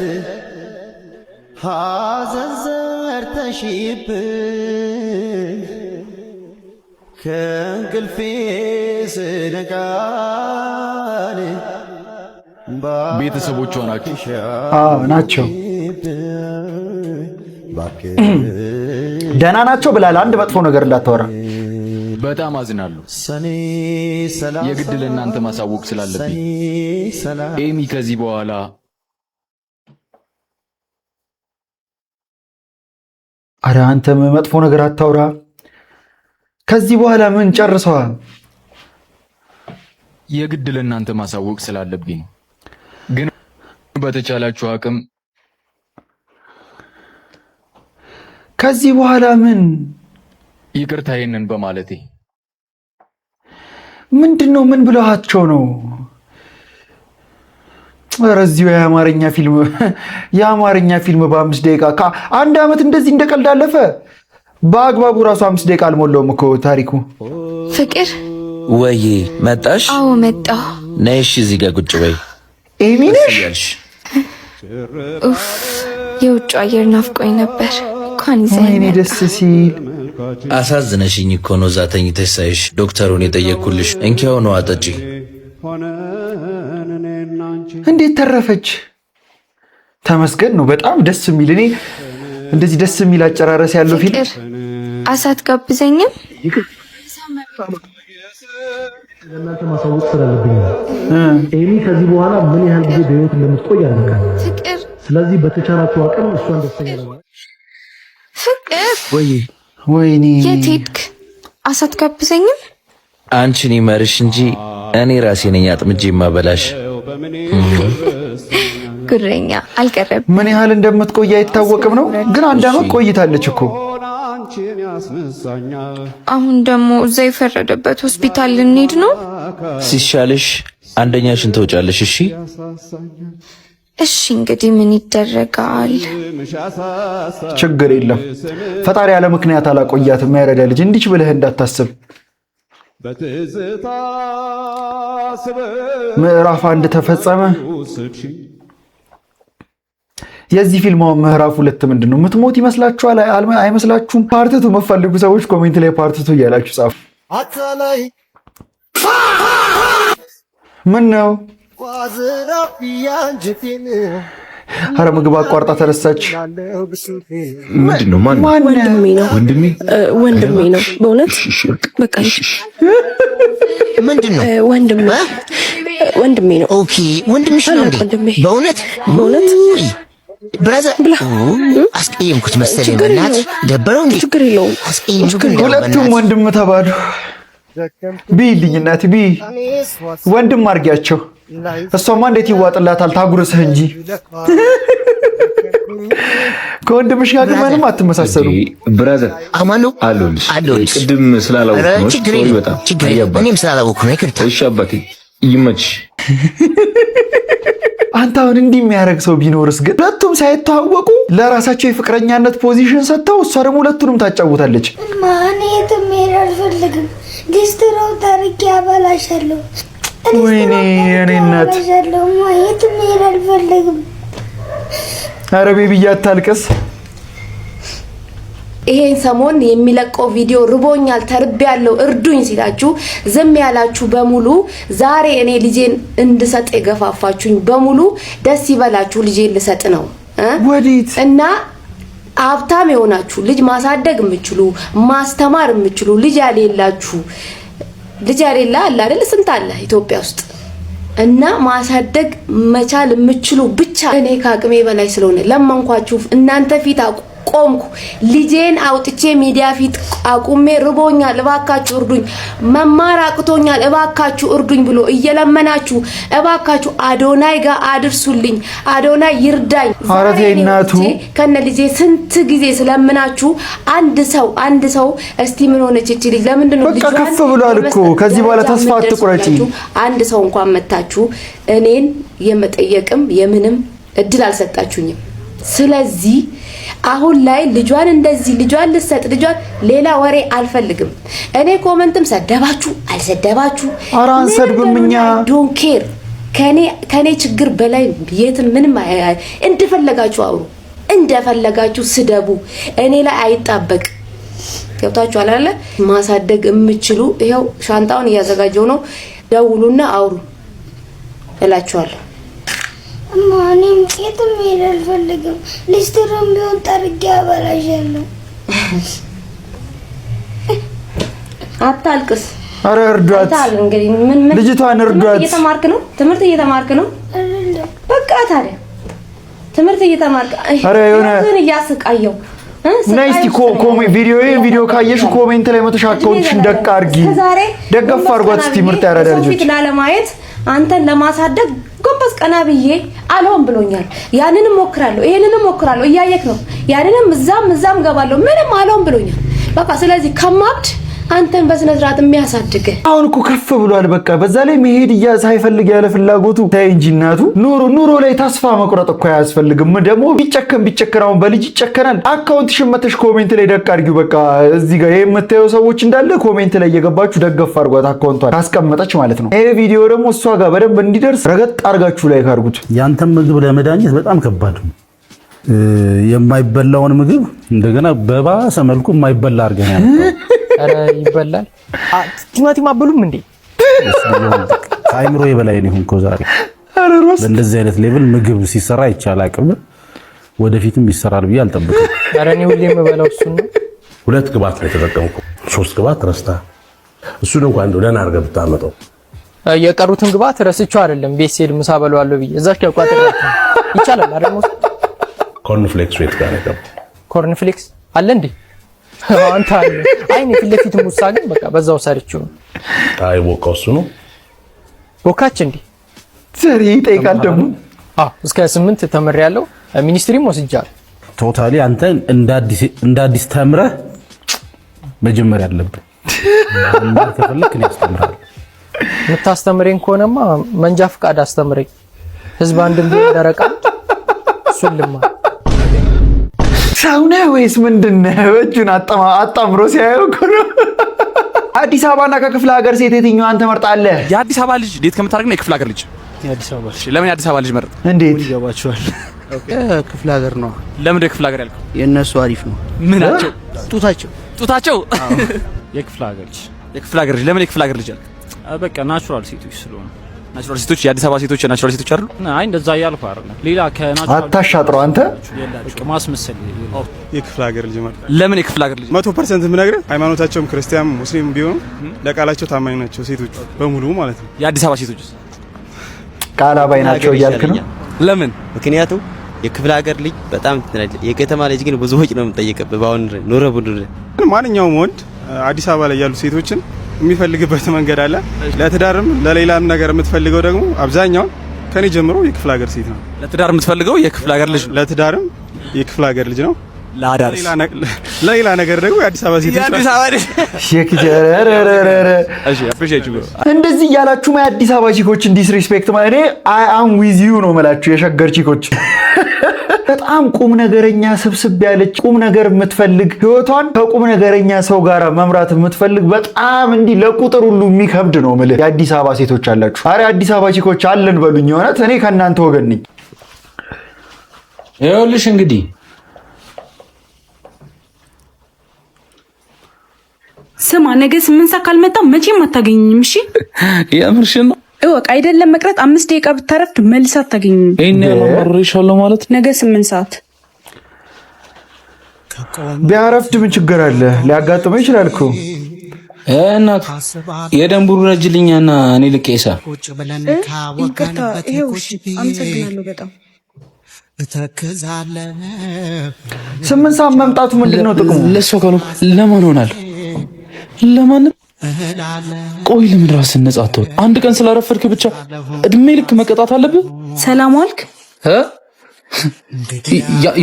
ሐዘን ዘርተሽብኝ ከእንቅልፌ ስነቃን ቤተሰቦቿ ናቸው? አዎ ናቸው። ደህና ናቸው ብላል። አንድ መጥፎ ነገር እንዳታወራ። በጣም አዝናለሁ። የግድ ለእናንተ ማሳወቅ ስላለብኝ ኤሚ ከዚህ በኋላ አረ አንተ መጥፎ ነገር አታውራ። ከዚህ በኋላ ምን ጨርሰዋል? የግድ ለእናንተ ማሳወቅ ስላለብኝ ነው። ግን በተቻላችሁ አቅም ከዚህ በኋላ ምን ይቅርታ ይሄንን በማለቴ ምንድነው? ምን ብለሃቸው ነው? ኧረ እዚሁ የአማርኛ ፊልም በ5 ደቂቃ አንድ ዓመት እንደዚህ እንደቀልድ አለፈ። በአግባቡ ራሱ 5 ደቂቃ አልሞላውም እኮ ታሪኩ። ፍቅር ወይ መጣሽ? አዎ መጣሁ። ነይሽ እዚህ ጋር ቁጭ በይ። ኤሚ ነሽ? ኡፍ የውጭ አየር ናፍቆኝ ነበር። ወይኔ ደስ ሲል። አሳዝነሽኝ እኮ ነው እዛ ተኝተሽ ሳይሽ ዶክተሩን የጠየቅኩልሽ። እንኪያው ነው አጠጪ። እንዴት ተረፈች? ተመስገን ነው። በጣም ደስ የሚል እኔ እንደዚህ ደስ የሚል አጨራረስ ያለው ፊልም። አሳት ጋብዘኝም ለእናንተ ማሳወቅ ስላለብኝ ኤሚ ከዚህ በኋላ ምን ያህል ጊዜ በህይወት እንደምትቆይ ያልቃል። ፍቅር ስለዚህ በተቻላችሁ አቅም እሷን ደስተኛ ለማድረግ ፍቅር ወይኔ የት ሄድክ? አሳት ጋብዘኝም አንቺን ይመርሽ እንጂ እኔ ራሴ ነኝ አጥምጄ ማበላሽ። ጉረኛ አልቀረብ። ምን ያህል እንደምትቆይ አይታወቅም ነው፣ ግን አንድ ዓመት ቆይታለች እኮ። አሁን ደግሞ እዛ የፈረደበት ሆስፒታል ልንሄድ ነው። ሲሻልሽ አንደኛሽን ተውጫለሽ። እሺ እሺ እንግዲህ ምን ይደረጋል? ችግር የለም። ፈጣሪ ያለ ምክንያት አላቆያትም። ያረዳ ልጅ እንዲች ብለህ እንዳታስብ። ምዕራፍ 1 ተፈጸመ። የዚህ ፊልም ምዕራፍ 2 ምንድነው? ምትሞት ይመስላችኋል? አይመስላችሁም? ፓርትቱ መፈልጉ ሰዎች ኮሜንት ላይ ፓርትቱ እያላችሁ ጻፉ። ምን ነው? ኧረ ምግብ አቋርጣ ተነሳች። ምንድነው? ማን? ወንድሜ ነው። ወንድሜ ነው። በእውነት በቃ ምንድነው? ወንድሜ ነው። ኦኬ ወንድምሽ ነው እንዴ? በእውነት ብራዘር አስቀየምኩት መሰለኝ። በእናትህ ደበረው እንዴ? ችግር የለውም። ሁለቱም ወንድም ተባሉ። ቢልኝ እናት ቢ ወንድም አድርጊያቸው። እሷማ እንዴት ይዋጥላታል? ታጉርስህ እንጂ ከወንድምሽ ጋር ምንም አትመሳሰሉ። ብራዘር አማኑ አለሁልሽ። ቅድም ስላላወቅኩ ነው። ሶሪ በጣም እኔም ስላላወቅኩ ነው። ይቅርታ። እሺ አባቴ ይመችሽ። አንተ አሁን እንዲህ የሚያደርግ ሰው ቢኖርስ ግን? ሁለቱም ሳይተዋወቁ ለራሳቸው የፍቅረኛነት ፖዚሽን ሰጥተው እሷ ደግሞ ሁለቱንም ታጫውታለች። ማን የትም መሄድ አልፈልግም። ሊስትሮው ታሪክ ያበላሻለሁ። ወይኔ የኔ እናት የትም መሄድ አልፈልግም። ኧረ ቤቢዬ አታልቅስ። ይሄን ሰሞን የሚለቀው ቪዲዮ ርቦኛል፣ ተርቤያለሁ፣ እርዱኝ ሲላችሁ ዝም ያላችሁ በሙሉ ዛሬ እኔ ልጄን እንድሰጥ የገፋፋችሁኝ በሙሉ ደስ ይበላችሁ። ልጄን ልሰጥ ነው ወዲት እና ሀብታም የሆናችሁ ልጅ ማሳደግ የምችሉ ማስተማር የምችሉ ልጅ ያሌላችሁ ልጅ ያሌላ አለ አይደል? ስንት አለ ኢትዮጵያ ውስጥ እና ማሳደግ መቻል የምችሉ ብቻ እኔ ከአቅሜ በላይ ስለሆነ ለመንኳችሁ እናንተ ፊት ቆምኩ። ልጄን አውጥቼ ሚዲያ ፊት አቁሜ ርቦኛል እባካችሁ እርዱኝ፣ መማር አቅቶኛል እባካችሁ እርዱኝ ብሎ እየለመናችሁ እባካችሁ አዶናይ ጋር አድርሱልኝ፣ አዶናይ ይርዳኝ። አረቴ እናቱ ከነ ልጄ ስንት ጊዜ ስለምናችሁ አንድ ሰው እስቲ ምን ሆነች እቺ ልጅ ለምንድን ነው በቃ ከፍ ብሏል እኮ ከዚህ በኋላ ተስፋ አትቁረጪ። አንድ ሰው እንኳን መታችሁ እኔን የመጠየቅም የምንም እድል አልሰጣችሁኝም። ስለዚህ አሁን ላይ ልጇን እንደዚህ ልጇን ልሰጥ ልጇን ሌላ ወሬ አልፈልግም። እኔ ኮሜንትም ሰደባችሁ አልሰደባችሁ አራን ሰድብም እኛ ዶንት ኬር። ከኔ ችግር በላይ የትም ምንም እንደፈለጋችሁ አውሩ፣ እንደፈለጋችሁ ስደቡ፣ እኔ ላይ አይጣበቅ። ገብታችኋል አይደለ? ማሳደግ የምችሉ ይሄው ሻንጣውን እያዘጋጀው ነው። ደውሉና አውሩ እላችኋለሁ። ማንም የትም መሄድ አልፈልግም። ሊስትሮም ቢሆን ጠርጌ አበላሻለሁ። አታልቅስ። ኧረ እርዷት። እንግዲህ ምን ልጅቷን እርዷት። እየተማርክ ነው? ትምህርት እየተማርክ ነው? በቃ ታዲያ ትምህርት እየተማርክ ኧረ የሆነ እያስቃየው ናይስቲ ቪዲዮ ካየሽ ኮሜንት ላይ መተሽ አካውንትሽን ደቅ አድርጊ። ደገፍ አድርጓት እስቲ ምርጥ ያረዳ ልጆች ላለማየት አንተን ለማሳደግ ጎንበስ ቀና ብዬ አልሆን ብሎኛል። ያንንም ሞክራለሁ ይሄንንም ሞክራለሁ። እያየክ ነው። ያንንም እዛም ገባለሁ። ምንም አልሆን ብሎኛል። በቃ ስለዚህ ከማብድ አንተን በስነ ስርዓት የሚያሳድግ አሁን እኮ ከፍ ብሏል። በቃ በዛ ላይ መሄድ ሳይፈልግ ያለ ፍላጎቱ ታይ እንጂ እናቱ ኑሮ ላይ ተስፋ መቁረጥ እኮ አያስፈልግም። ደግሞ ቢጨከን አሁን በልጅ ይጨከናል። አካውንትሽን መተሽ ኮሜንት ላይ ደቅ አድርጊው። በቃ እዚህ ጋር የምታየው ሰዎች እንዳለ ኮሜንት ላይ እየገባችሁ ደገፍ አድርጓት አካውንቷን ካስቀመጠች ማለት ነው። ይሄ ቪዲዮ ደግሞ እሷ ጋር በደንብ እንዲደርስ ረገጥ አድርጋችሁ ላይ ካርጉት። ያንተን ምግብ ለመዳኘት በጣም ከባድ ነው። የማይበላውን ምግብ እንደገና በባሰ መልኩ የማይበላ አድርገን ያለው ኧረ ይበላል። ቲማቲም አበሉም እንዴ? ከአይምሮ የበላይ ነው እኮ ዛሬ። በእንደዚህ አይነት ሌቭል ምግብ ሲሰራ ይቻላል አቅም ወደፊትም ይሰራል ብዬ አልጠብቅም። ኧረ እኔ ሁሌ የምበላው እሱን ነው። 2 ግባት ላይ ተጠቀምኩ። 3 ግባት ረስታ እሱን እንኳን እንደው ደህና አድርገህ ብታመጣው። የቀሩትን ግባት ረስቼው አይደለም ቤት ስሄድ ምሳ በለዋለሁ ብዬ እዛች ጋር ቋጥሬያለሁ። ይቻላል አይደል? ኮርን ፍሌክስ ዌት ጋር ነው። ኮርን ፍሌክስ አለ እንዴ? አንተ አለ አይኔ ፊት ለፊት ሙሳ ግን በቃ በዛው ሰርቼው። አይ ቦካው እሱ ነው ቦካች እንዴ? ዘሪ ይጠይቃል ደግሞ። እስከ 8 ተመሪያለሁ። ሚኒስትሪም ወስጃለሁ። ቶታሊ አንተ እንደ አዲስ ተምረህ መጀመር ያለብህ ከፈለክ ነው ያስተምራል። የምታስተምረኝ ከሆነማ መንጃ ፍቃድ አስተምረኝ። ህዝብ አንድም ደረቃ ሱልማ ሳውና ወይስ ምንድነው? እጁን አጣምሮ ሲያየው ኮኖ አዲስ አበባና ከክፍለ ሀገር ሴት የትኛዋን ትመርጣለህ? የአዲስ አበባ ልጅ ዴት ከምታደርግና የክፍለ ሀገር ልጅ? የአዲስ አበባ ልጅ። ለምን የአዲስ አበባ ልጅ መረጥ? እንዴት ይገባችኋል? ክፍለ ሀገር ነው። ለምን የክፍለ ሀገር ያልከው? የነሱ አሪፍ ነው። ምናቸው? ጡታቸው የክፍለ ሀገር ልጅ። የክፍለ ሀገር ልጅ። ለምን የክፍለ ሀገር ልጅ ያልከው? በቃ ናቹራል ሴቶች ስለሆነ። ናቹራል ሴቶች የአዲስ አበባ ሴቶች ናቹራል ሴቶች አይደሉ? አይ እንደዛ ያልኩ አይደለም። ሌላ ከናቹራል አታሻጥረው አንተ። በቃ ማስመሰል። የክፍለ ሀገር ልጅ ማለት ለምን የክፍለ ሀገር ልጅ? 100% የምነግርህ ሃይማኖታቸውም ክርስቲያን ሙስሊም ቢሆኑ ለቃላቸው ታማኝ ናቸው ሴቶች በሙሉ ማለት ነው። የአዲስ አበባ ሴቶች ቃል አባይ ናቸው እያልክ ነው? ለምን? ምክንያቱም የክፍለ ሀገር ልጅ በጣም የከተማ ልጅ ግን ብዙ ወጪ ነው የምጠየቅበት። ባውን ኑሮ ቡድን ማንኛውም ወንድ አዲስ አበባ ላይ ያሉ ሴቶችን የሚፈልግበት መንገድ አለ። ለትዳርም ለሌላም ነገር የምትፈልገው ደግሞ አብዛኛው ከኔ ጀምሮ የክፍለ ሀገር ሴት ነው። ለትዳር የምትፈልገው የክፍለ ሀገር ልጅ ነው። ለትዳርም የክፍለ ሀገር ልጅ ነው። ለአዳርስ ለሌላ ነገር ደግሞ የአዲስ አበባ ሴት የአዲስ አበባ ልጅ እሺ አፕሪሺየት ዩ። እንደዚህ ያላችሁ የአዲስ አበባ ቺኮችን ዲስሪስፔክት ማለት እኔ አይ አም ዊዝ ዩ ነው መላችሁ። የሸገር ቺኮች በጣም ቁም ነገረኛ ስብስብ ያለች ቁም ነገር የምትፈልግ ህይወቷን ከቁም ነገረኛ ሰው ጋር መምራት የምትፈልግ በጣም እንዲህ ለቁጥር ሁሉ የሚከብድ ነው ማለት የአዲስ አበባ ሴቶች አላችሁ። አሬ አዲስ አበባ ቺኮች አለን በሉኝ። እውነት እኔ ከናንተ ወገን ነኝ። ይኸውልሽ እንግዲህ ስማ ነገ 8 ሰዓት ካልመጣ መቼም አታገኝም። እሺ የምርሽን ነው? እወቅ አይደለም መቅረት 5 ደቂቃ ብታረፍድ መልስ አታገኝም። እኔ ያመረሻለሁ ማለት ነገ 8 ሰዓት ቢያረፍድ ምን ችግር አለ? ሊያጋጥመው ይችላል እኮ እናት የደንቡሩ ረጅልኛና እኔ ልቄሳ ይቅርታ። ይሄው እሺ አመሰግናለሁ በጣም 8 ሰዓት መምጣቱ ምንድነው ጥቅሙ? ለሷ ካሉ ለማን ሆናል? ለማንም ቆይ ለምን ራስን ነጻ አትወር? አንድ ቀን ስላረፈድክ ብቻ እድሜ ልክ መቀጣት አለብህ? ሰላም ዋልክ?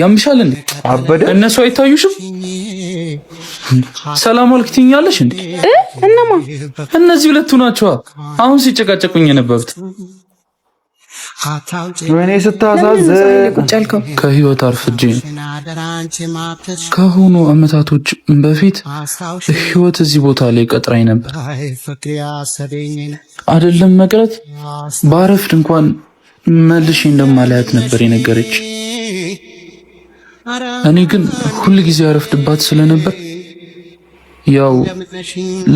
ያምሻል እንዴ? አበደ እነሱ አይታዩሽም? ሰላም ዋልክ ትኛለሽ እንዴ? እነማ? እነዚህ ሁለቱ ናቸው አሁን ሲጨቃጨቁኝ የነበሩት። ወይኔ ስታሳዝን። ከህይወት አርፍጄ ከሆኑ አመታቶች በፊት ህይወት እዚህ ቦታ ላይ ቀጥራኝ ነበር። አይደለም መቅረት ባረፍድ እንኳን መልሼ እንደማላያት ነበር የነገረች። እኔ ግን ሁል ጊዜ አረፍድባት ስለነበር ያው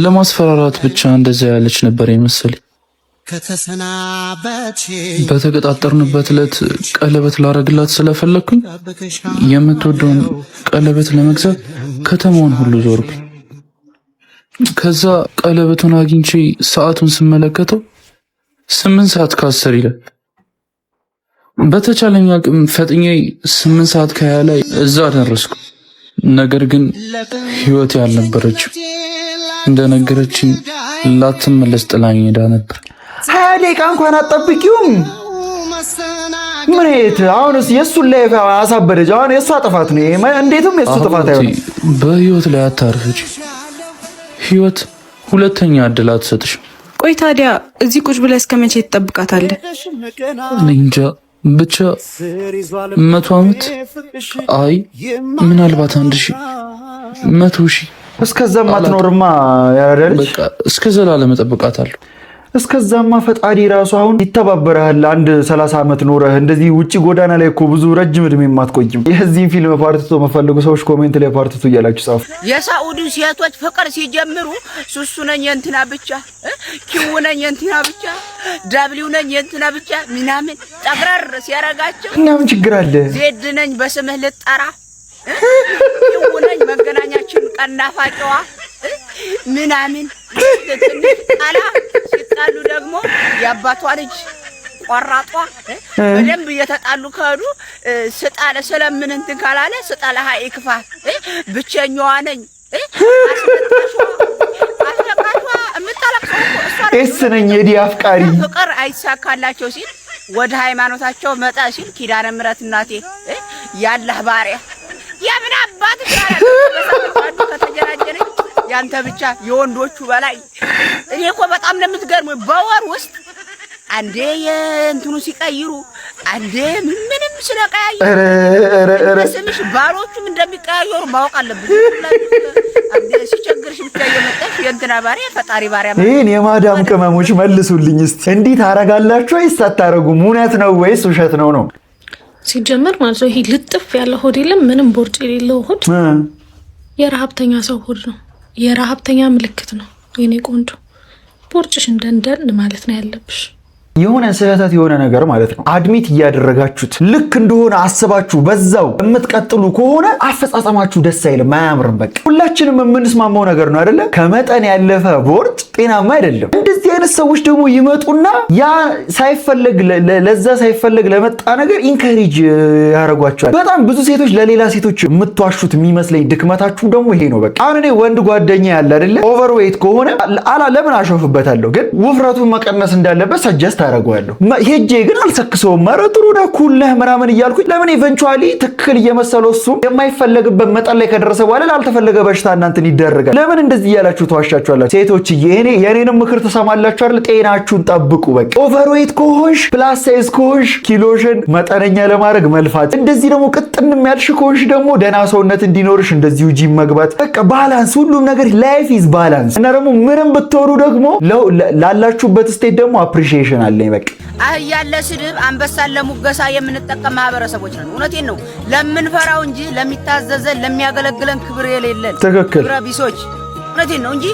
ለማስፈራራት ብቻ እንደዛ ያለች ነበር የመሰለኝ። በተቀጣጠርንበት ዕለት ቀለበት ላረግላት ስለፈለኩኝ የምትወደውን ቀለበት ለመግዛት ከተማውን ሁሉ ዞርኩ። ከዛ ቀለበቱን አግኝቼ ሰዓቱን ስመለከተው 8 ሰዓት ከ10 ይላል። በተቻለኝ አቅም ፈጥኜ 8 ሰዓት ከ20 ላይ እዛ ደረስኩ። ነገር ግን ህይወት ያልነበረችው እንደነገረችኝ ላትመለስ ጥላኝ ሄዳ ነበር። 20 ደቂቃ እንኳን አጠብቂውም። ምንት አሁንስ የሱን ላይ አሳበደች። አሁን የሷ ጥፋት ነው። እንዴትም የሱ ጥፋት አይሆንም። በህይወት ላይ አታርፍጂ። ህይወት ሁለተኛ እድል አትሰጥሽም። ቆይ ታዲያ እዚህ ቁጭ ብለህ እስከ መቼ ትጠብቃታለህ? እንጃ ብቻ 100 ዓመት አይ ምናልባት 1000 100,000 እስከዛም አትኖርማ ያረዳል። በቃ እስከ ዘላለም እጠብቃታለሁ። እስከዛማ ፈጣሪ ራሱ አሁን ይተባበራል። አንድ 30 ዓመት ኖረህ እንደዚህ ውጪ ጎዳና ላይ እኮ ብዙ ረጅም እድሜ የማትቆይም። የዚህን ፊልም ፓርት 2 መፈልጉ ሰዎች ኮሜንት ላይ ፓርት 2 እያላችሁ ጻፉ። የሳኡዲ ሴቶች ፍቅር ሲጀምሩ ሱሱ ነኝ እንትና ብቻ፣ ኪው ነኝ እንትና ብቻ፣ ዳብሊው ነኝ እንትና ብቻ ምናምን ጠቅረር ሲያረጋቸው እና ምን ችግር አለ? ዜድ ነኝ በስምህ ልጠራ፣ ኪው ነኝ መገናኛችን ቀናፋቂዋ ምናምን ትንሽ ቃላ ሲጣሉ ደግሞ የአባቷ ልጅ ቆራጧ በደንብ እየተጣሉ ከሄዱ ስጣለ ስለምን እንትን ካላለ ስጣለ ሀይ ክፋት ብቸኛዋ ነኝ አስለቃሿ የምታለቅሰው እሷ ነኝ የዲ አፍቃሪ ፍቅር አይሳካላቸው ሲል ወደ ሃይማኖታቸው መጣ ሲል ኪዳነ ምሕረት እናቴ ያላህ ባሪያ የምን አባት ይላል ከተጀናጀነች ያንተ ብቻ የወንዶቹ በላይ። እኔ እኮ በጣም ነው የምትገርመው። በወር ውስጥ አንዴ የእንትኑ ሲቀይሩ አንዴ ምንም ስለቀያየሩ ስምሽ ባሎቹም እንደሚቀያየሩ ማወቅ አለብሽ። አንዴ ሲቸግርሽ ብቻ እየመጣሽ የእንትና ባሪያ ፈጣሪ ባሪያ ይሄን የማዳም ቅመሞች መልሱልኝ እስቲ። እንዲህ ታረጋላችሁ ወይስ አታረጉም? እውነት ነው ወይስ ውሸት ነው? ነው ሲጀመር ማለት ነው። ይሄ ልጥፍ ያለ ሆድ የለም ምንም ቦርጭ የሌለው ሆድ የረሀብተኛ ሰው ሆድ ነው። የረሀብተኛ ምልክት ነው። የኔ ቆንጆ ቦርጭሽ እንደንደን ማለት ነው ያለብሽ። የሆነ ስህተት የሆነ ነገር ማለት ነው አድሚት እያደረጋችሁት ልክ እንደሆነ አስባችሁ በዛው የምትቀጥሉ ከሆነ አፈጻጸማችሁ ደስ አይልም፣ አያምርም። በቃ ሁላችንም የምንስማማው ነገር ነው አይደለ? ከመጠን ያለፈ ቦርጭ ጤናማ አይደለም። እንደዚህ አይነት ሰዎች ደግሞ ይመጡና ያ ሳይፈለግ ለዛ ሳይፈለግ ለመጣ ነገር ኢንካሬጅ ያደርጓቸዋል። በጣም ብዙ ሴቶች ለሌላ ሴቶች የምትዋሹት የሚመስለኝ ድክመታችሁ ደግሞ ይሄ ነው። በቃ አሁን እኔ ወንድ ጓደኛ ያለ አይደለ ኦቨርዌይት ከሆነ ለምን አሾፍበታለሁ? ግን ውፍረቱን መቀነስ እንዳለበት ሰጀስት አደርገዋለሁ። ሄጄ ግን አልሰክሰውም። ኧረ ጥሩ ነህ ኩል ነህ ምናምን እያልኩኝ ለምን ኢቨንቹዋሊ ትክክል እየመሰለው እሱም የማይፈለግበት መጠን ላይ ከደረሰ በኋላ ላልተፈለገ በሽታ እናንተን ይደረጋል። ለምን እንደዚህ እያላችሁ ተዋሻችኋላችሁ? ሴቶችዬ የኔንም ምክር ተሰማላችሁ አይደል? ጤናችሁን ጠብቁ። በቃ ኦቨርዌይት ከሆንሽ ፕላስ ሳይዝ ከሆንሽ ኪሎሽን መጠነኛ ለማድረግ መልፋት፣ እንደዚህ ደግሞ ቅጥንም ያልሽ ከሆንሽ ደግሞ ደህና ሰውነት እንዲኖርሽ እንደዚሁ ጂም መግባት። በቃ ባላንስ፣ ሁሉም ነገር ላይፍ ኢዝ ባላንስ። እና ደግሞ ምንም ብትሆኑ ደግሞ ላላችሁበት ስቴት ደግሞ አፕሪሺዬሽን አለኝ። በቃ አህያ ለስድብ አንበሳን ለሙገሳ የምንጠቀም ማህበረሰቦች ነን። እውነቴን ነው። ለምንፈራው እንጂ ለሚታዘዘን ለሚያገለግለን ክብር የሌለን ትክክል ክብረ ቢሶች። እውነቴን ነው እንጂ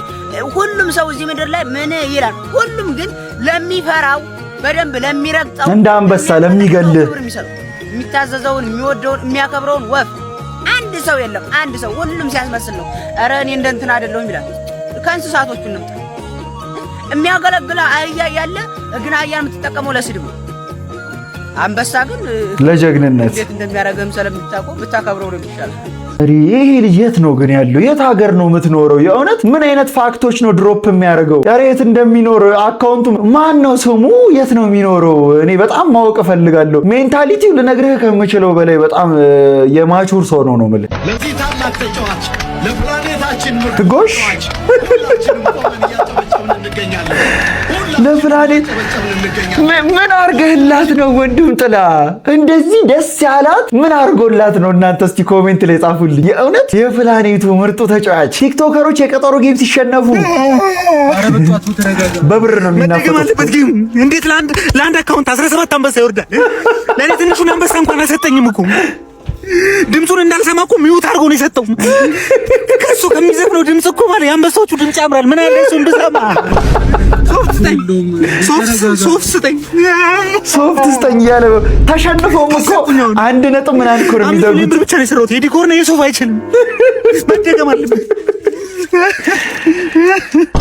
ሁሉም ሰው እዚህ ምድር ላይ ምን ይላል? ሁሉም ግን ለሚፈራው በደንብ ለሚረግጠው እንደ አንበሳ ለሚገልህ የሚታዘዘውን የሚወደውን የሚያከብረውን ወፍ አንድ ሰው የለም። አንድ ሰው ሁሉም ሲያስመስል ነው። ኧረ እኔ እንደ እንትን አይደለሁም ይላል። ከእንስሳቶቹ እንምጣ። የሚያገለግል አህያ ያለ ግን አህያን የምትጠቀመው ለስድብ ነው። አንበሳ ግን ለጀግንነት እንዴት እንደሚያደርግም ስለምታውቀው ብታከብረው ነው ይሻላል። ይሄ ልጅ የት ነው ግን ያለው? የት ሀገር ነው የምትኖረው? የእውነት ምን አይነት ፋክቶች ነው ድሮፕ የሚያደርገው? ኧረ የት እንደሚኖር አካውንቱ ማን ነው ስሙ? የት ነው የሚኖረው? እኔ በጣም ማወቅ እፈልጋለሁ። ሜንታሊቲው ልነግርህ ከምችለው በላይ በጣም የማቹር ሰው ነው የምልህ። ለዚህ ታላቅ ተጫዋች ለፕላኔታችን ጎሽ ለፕላኔት ምን አርገህላት ነው ወንድም ጥላ? እንደዚህ ደስ ያላት ምን አርጎላት ነው? እናንተ እስቲ ኮሜንት ላይ ጻፉልኝ። የእውነት የፕላኔቱ ምርጡ ተጫዋች ቲክቶከሮች የቀጠሮ ጌም ሲሸነፉ በብር ነው የሚናፈጡት። እንዴት ለአንድ አካውንት 17 አንበሳ ይወርዳል? ለእኔ ትንሹን አንበሳ እንኳን አልሰጠኝም እኮ። ድምፁን እንዳልሰማ እኮ ሚውት አድርጎ ነው የሰጠው። ከሱ ከሚዘፍነው ድምፅ እኮ ማለት የአንበሳዎቹ ድምፅ ያምራል። ምን አለ እሱን ብሰማ። ሶፍት ስጠኝ እያለ ተሸንፎም እኮ 1 ምናምን እኮ ነው የሚደጉት። ብቻ ነው የሰራሁት። የዲኮርና የሶፋ አይችልም መደገም አለበት።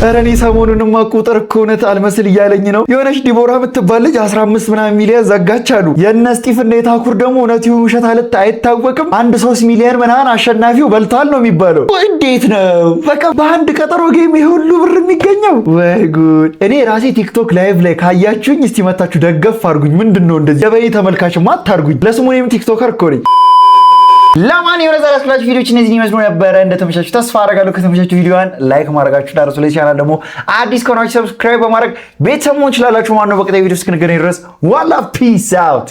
ኧረ እኔ ሰሞኑንማ ቁጥር እኮ እውነት አልመስል እያለኝ ነው። የሆነች ዲቦራ የምትባል ልጅ 15 ምናምን ሚሊዮን ዘጋች አሉ። የእነ ስጢፍና የታኩር ደግሞ እውነት ይሁን ውሸት አይታወቅም። 3 ሚሊዮን ምናምን አሸናፊው በልቷል ነው የሚባለው። እንዴት ነው በቃ በአንድ ቀጠሮ ጌም ይሄ ሁሉ ብር የሚገኘው? ወይ ጉድ! እኔ ራሴ ቲክቶክ ላይቭ ላይ ካያችሁኝ እስቲ መታችሁ ደገፍ አድርጉኝ። ምንድነው እንደዚህ የበይ ተመልካችማ አታርጉኝ። ለስሙ እኔም ቲክቶከር እኮ ነኝ። ለማን የሆነ ዛሬ ያስኩላችሁ ቪዲዮዎች እነዚህ ይመስሉ ነበረ። እንደተመቻችሁ ተስፋ አደርጋለሁ። ከተመቻችሁ ቪዲዮዋን ላይክ ማድረጋችሁ ዳርሱ። ላይ ቻናል ደግሞ አዲስ ከሆናችሁ ሰብስክራይብ በማድረግ ቤተሰብ መሆን ትችላላችሁ። ማነው በቀጣይ ቪዲዮ እስክንገናኝ ድረስ ዋላ ፒስ አውት።